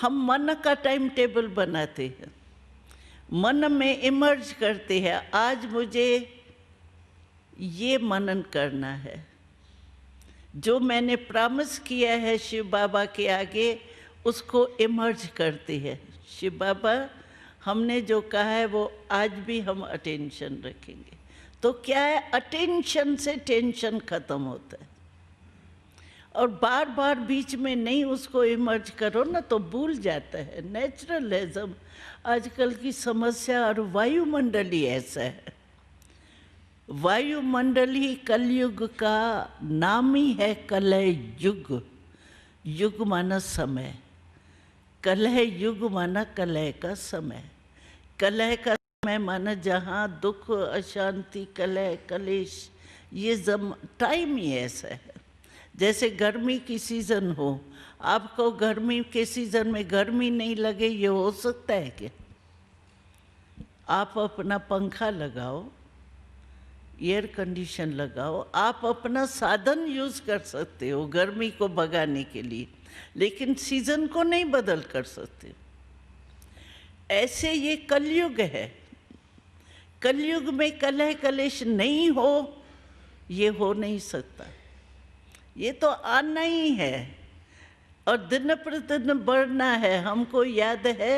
हम मन का टाइम टेबल बनाते हैं, मन में इमर्ज करते हैं, आज मुझे ये मनन करना है, जो मैंने प्रॉमिस किया है शिव बाबा के आगे उसको इमर्ज करते हैं। शिव बाबा हमने जो कहा है वो आज भी हम अटेंशन रखेंगे। तो क्या है, अटेंशन से टेंशन खत्म होता है। और बार बार बीच में नहीं उसको इमर्ज करो ना तो भूल जाता है। नेचुरल है, जब आजकल की समस्या और वायुमंडल ही ऐसा है। वायुमंडल ही कलयुग का नाम ही है कलह युग। युग माना समय, कलह युग माना कलह का समय। कलह का समय माना जहाँ दुख, अशांति, कलह, कलेश, ये टाइम ही ऐसा है। जैसे गर्मी की सीज़न हो, आपको गर्मी के सीज़न में गर्मी नहीं लगे, ये हो सकता है क्या? आप अपना पंखा लगाओ, एयर कंडीशन लगाओ, आप अपना साधन यूज़ कर सकते हो गर्मी को भगाने के लिए, लेकिन सीज़न को नहीं बदल कर सकते। ऐसे ये कलयुग है। कलयुग में कलह कलेश नहीं हो, ये हो नहीं सकता। ये तो आना ही है और दिन प्रतिदिन बढ़ना है। हमको याद है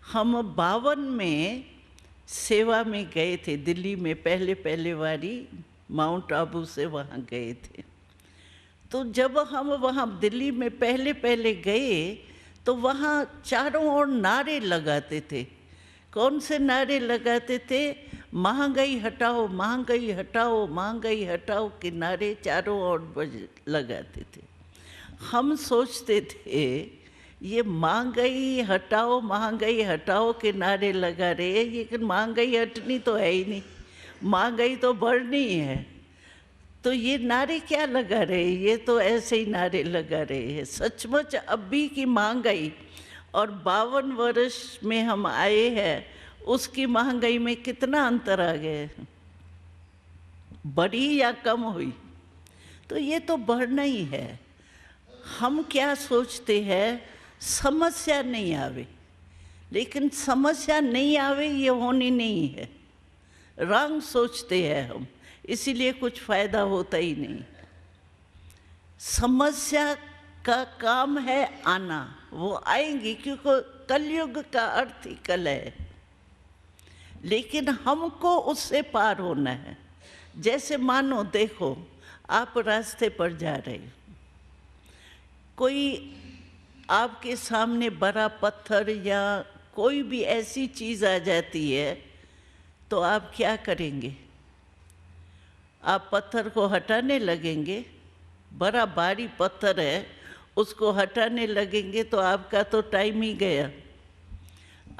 हम 52 में सेवा में गए थे दिल्ली में, पहले बारी माउंट आबू से वहाँ गए थे। तो जब हम वहाँ दिल्ली में पहले गए तो वहाँ चारों ओर नारे लगाते थे। कौन से नारे लगाते थे? महंगाई हटाओ, महंगाई हटाओ, महंगाई हटाओ के नारे चारों ओर लगाते थे। हम सोचते थे ये महंगाई हटाओ के नारे लगा रहे हैं, लेकिन महंगाई हटनी तो है ही नहीं, महंगाई तो बढ़नी है। तो ये नारे क्या लगा रहे हैं? ये तो ऐसे ही नारे लगा रहे हैं। सचमुच अभी की महंगाई और 52 वर्ष में हम आए हैं, उसकी महंगाई में कितना अंतर आ गया है? बढ़ी या कम हुई? तो ये तो बढ़ना ही है। हम क्या सोचते हैं, समस्या नहीं आवे, लेकिन समस्या नहीं आवे ये होनी नहीं है। रंग सोचते हैं हम, इसीलिए कुछ फायदा होता ही नहीं। समस्या का काम है आना, वो आएंगी, क्योंकि कलयुग का अर्थ ही कलह है। लेकिन हमको उससे पार होना है। जैसे मानो देखो, आप रास्ते पर जा रहे हो, कोई आपके सामने बड़ा पत्थर या कोई भी ऐसी चीज़ आ जाती है, तो आप क्या करेंगे? आप पत्थर को हटाने लगेंगे। बड़ा भारी पत्थर है, उसको हटाने लगेंगे तो आपका तो टाइम ही गया।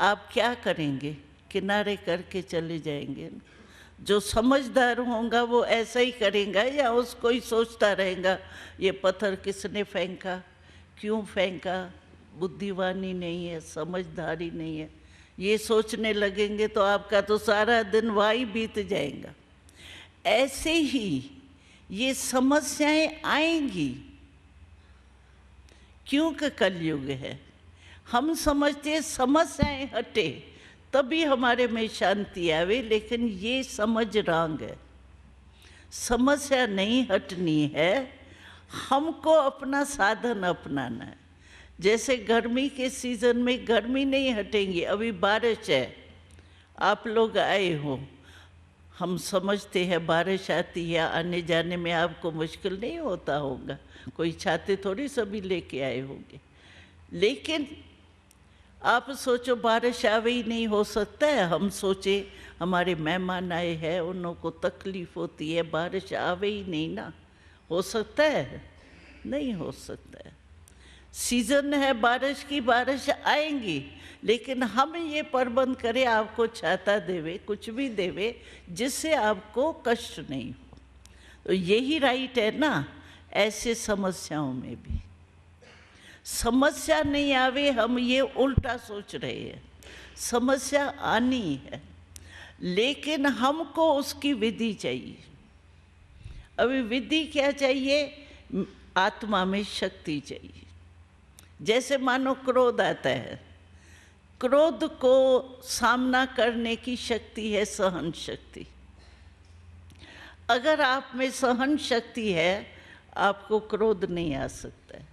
आप क्या करेंगे? किनारे करके चले जाएंगे। जो समझदार होगा वो ऐसा ही करेगा, या उसको ही सोचता रहेगा ये पत्थर किसने फेंका, क्यों फेंका? बुद्धिवानी नहीं है, समझदारी नहीं है, ये सोचने लगेंगे तो आपका तो सारा दिन वही बीत जाएगा। ऐसे ही ये समस्याएं आएंगी, क्योंकि कलयुग है। हम समझते समस्याएं हटे तभी हमारे में शांति आवे, लेकिन ये समझ रंग है। समस्या नहीं हटनी है, हमको अपना साधन अपनाना है। जैसे गर्मी के सीज़न में गर्मी नहीं हटेंगी, अभी बारिश है, आप लोग आए हो, हम समझते हैं बारिश आती है, आने जाने में आपको मुश्किल नहीं होता होगा, कोई छाते थोड़ी सभी लेके आए होंगे। लेकिन आप सोचो बारिश आवे ही नहीं, हो सकता है हम सोचे हमारे मेहमान आए हैं, उनको तकलीफ़ होती है, बारिश आवे ही नहीं ना, हो सकता है? नहीं हो सकता है। सीज़न है बारिश की, बारिश आएंगी, लेकिन हम ये प्रबंध करें आपको छाता देवे, कुछ भी देवे, जिससे आपको कष्ट नहीं हो। तो यही राइट है ना। ऐसे समस्याओं में भी समस्या नहीं आवे, हम ये उल्टा सोच रहे हैं। समस्या आनी है, लेकिन हमको उसकी विधि चाहिए। अभी विधि क्या चाहिए? आत्मा में शक्ति चाहिए। जैसे मानो क्रोध आता है, क्रोध को सामना करने की शक्ति है सहन शक्ति। अगर आप में सहन शक्ति है, आपको क्रोध नहीं आ सकता है।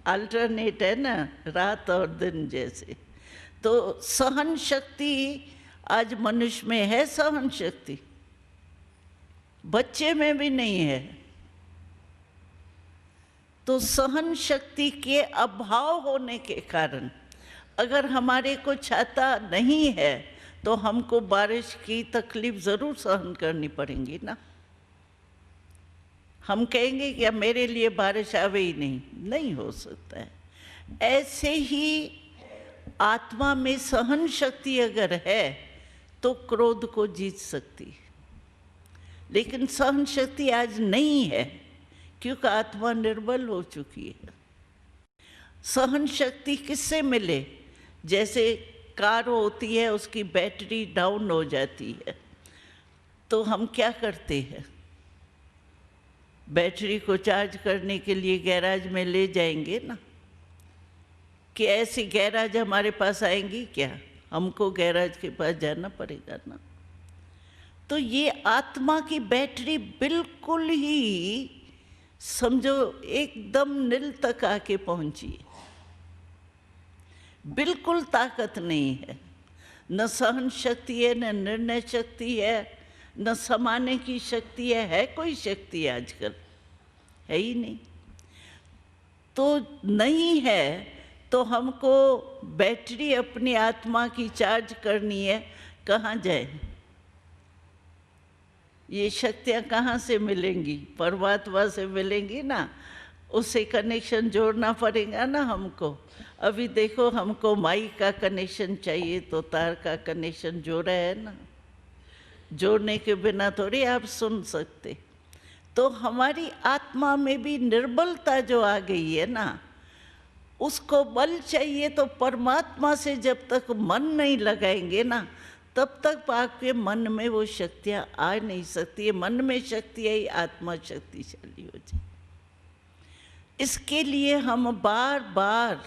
अल्टरनेट है ना, रात और दिन जैसे। तो सहन शक्ति आज मनुष्य में है, सहन शक्ति बच्चे में भी नहीं है। तो सहन शक्ति के अभाव होने के कारण अगर हमारे को छाता नहीं है तो हमको बारिश की तकलीफ ज़रूर सहन करनी पड़ेगी ना। हम कहेंगे कि मेरे लिए बारिश आवे ही नहीं, नहीं हो सकता है। ऐसे ही आत्मा में सहन शक्ति अगर है तो क्रोध को जीत सकती है, लेकिन सहन शक्ति आज नहीं है क्योंकि आत्मा निर्बल हो चुकी है। सहन शक्ति किससे मिले? जैसे कार होती है, उसकी बैटरी डाउन हो जाती है तो हम क्या करते हैं? बैटरी को चार्ज करने के लिए गैराज में ले जाएंगे ना। कि ऐसी गैराज हमारे पास आएंगी क्या? हमको गैराज के पास जाना पड़ेगा ना। तो ये आत्मा की बैटरी बिल्कुल ही समझो एकदम नील तक आके पहुंची है, बिल्कुल ताकत नहीं है, न सहन शक्ति है, न निर्णय शक्ति है, न समाने की शक्ति है कोई शक्ति आजकल है ही नहीं। तो नहीं है तो हमको बैटरी अपनी आत्मा की चार्ज करनी है, कहाँ जाए? ये शक्तियाँ कहाँ से मिलेंगी? परमात्मा से मिलेंगी ना, उससे कनेक्शन जोड़ना पड़ेगा ना हमको। अभी देखो हमको माइक का कनेक्शन चाहिए तो तार का कनेक्शन जोड़ा है ना, जोड़ने के बिना थोड़ी आप सुन सकते। तो हमारी आत्मा में भी निर्बलता जो आ गई है ना, उसको बल चाहिए। तो परमात्मा से जब तक मन नहीं लगाएंगे ना, तब तक आपके मन में वो शक्तियाँ आ नहीं सकती है। मन में शक्ति आई, आत्मा शक्तिशाली हो जाए। इसके लिए हम बार बार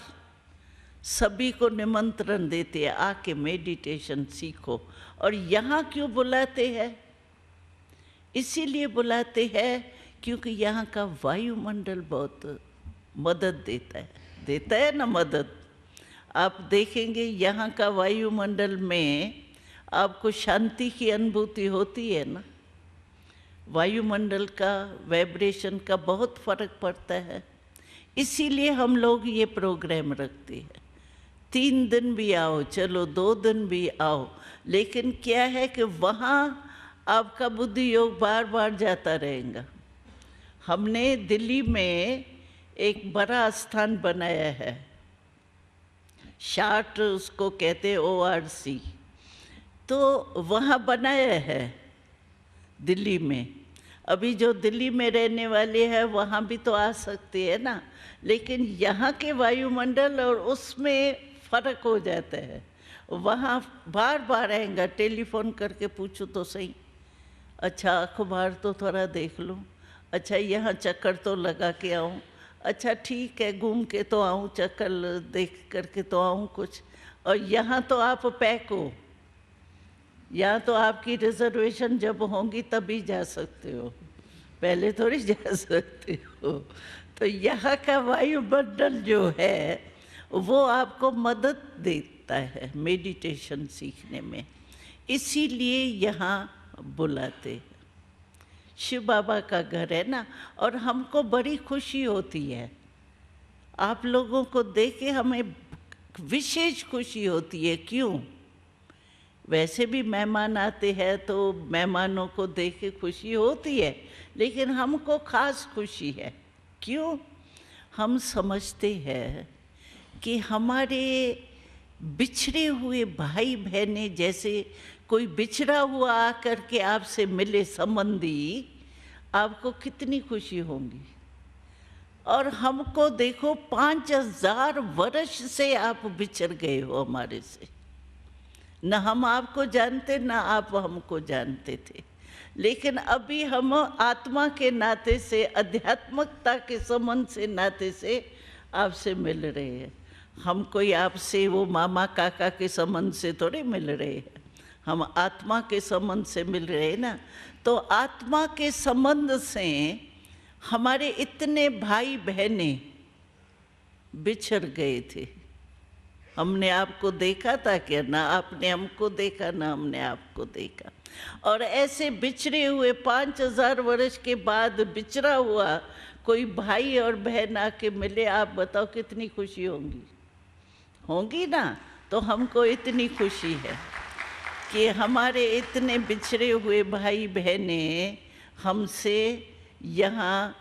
सभी को निमंत्रण देते हैं, आके मेडिटेशन सीखो। और यहाँ क्यों बुलाते हैं? इसीलिए बुलाते हैं क्योंकि यहाँ का वायुमंडल बहुत मदद देता है ना मदद। आप देखेंगे यहाँ का वायुमंडल में आपको शांति की अनुभूति होती है ना। वायुमंडल का वाइब्रेशन का बहुत फर्क पड़ता है। इसीलिए हम लोग ये प्रोग्राम रखते हैं। 3 दिन भी आओ, चलो 2 दिन भी आओ, लेकिन क्या है कि वहाँ आपका बुद्धि योग बार बार जाता रहेगा। हमने दिल्ली में एक बड़ा स्थान बनाया है, शार्ट उसको कहते ORC। तो वहाँ बनाया है दिल्ली में। अभी जो दिल्ली में रहने वाले हैं वहाँ भी तो आ सकते हैं ना, लेकिन यहाँ के वायुमंडल और उसमें फ़र्क हो जाता है। वहाँ बार बार आएगा, टेलीफोन करके पूछो तो सही, अच्छा अखबार तो थोड़ा देख लूँ, अच्छा यहाँ चक्कर तो लगा के आऊँ, अच्छा ठीक है घूम के तो आऊँ, चक्कर देख करके तो आऊँ कुछ। और यहाँ तो आप पैक हो, यहाँ तो आपकी रिजर्वेशन जब होंगी तभी जा सकते हो, पहले थोड़ी जा सकते हो। तो यहाँ का वायुमंडल जो है वो आपको मदद देता है मेडिटेशन सीखने में, इसीलिए यहाँ बुलाते हैं। शिव बाबा का घर है ना, और हमको बड़ी खुशी होती है। आप लोगों को देख के हमें विशेष खुशी होती है। क्यों? वैसे भी मेहमान आते हैं तो मेहमानों को देख के खुशी होती है, लेकिन हमको खास खुशी है। क्यों? हम समझते हैं कि हमारे बिछड़े हुए भाई बहनें, जैसे कोई बिछड़ा हुआ आकर के आपसे मिले संबंधी, आपको कितनी खुशी होगी। और हमको देखो 5000 वर्ष से आप बिछड़ गए हो हमारे से, न हम आपको जानते न आप हमको जानते थे, लेकिन अभी हम आत्मा के नाते से, आध्यात्मिकता के संबंध से नाते से आपसे मिल रहे हैं। हम कोई आपसे वो मामा काका के संबंध से थोड़े मिल रहे हैं, हम आत्मा के संबंध से मिल रहे हैं ना। तो आत्मा के संबंध से हमारे इतने भाई बहनें बिछड़ गए थे। हमने आपको देखा था क्या? ना आपने हमको देखा, ना हमने आपको देखा। और ऐसे बिछड़े हुए 5000 वर्ष के बाद बिछड़ा हुआ कोई भाई और बहन आके मिले, आप बताओ कितनी खुशी होंगी? होंगी ना। तो हमको इतनी खुशी है कि हमारे इतने बिछड़े हुए भाई बहनें हमसे यहाँ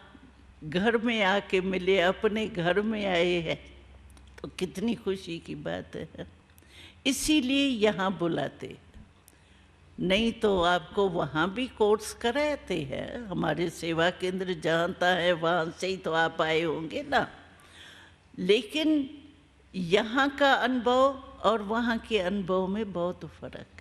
घर में आके मिले, अपने घर में आए हैं, तो कितनी खुशी की बात है। इसीलिए यहाँ बुलाते, नहीं तो आपको वहाँ भी कोर्स कराते हैं। हमारे सेवा केंद्र जानता है, वहाँ से ही तो आप आए होंगे ना। लेकिन यहाँ का अनुभव और वहाँ के अनुभव में बहुत फर्क है।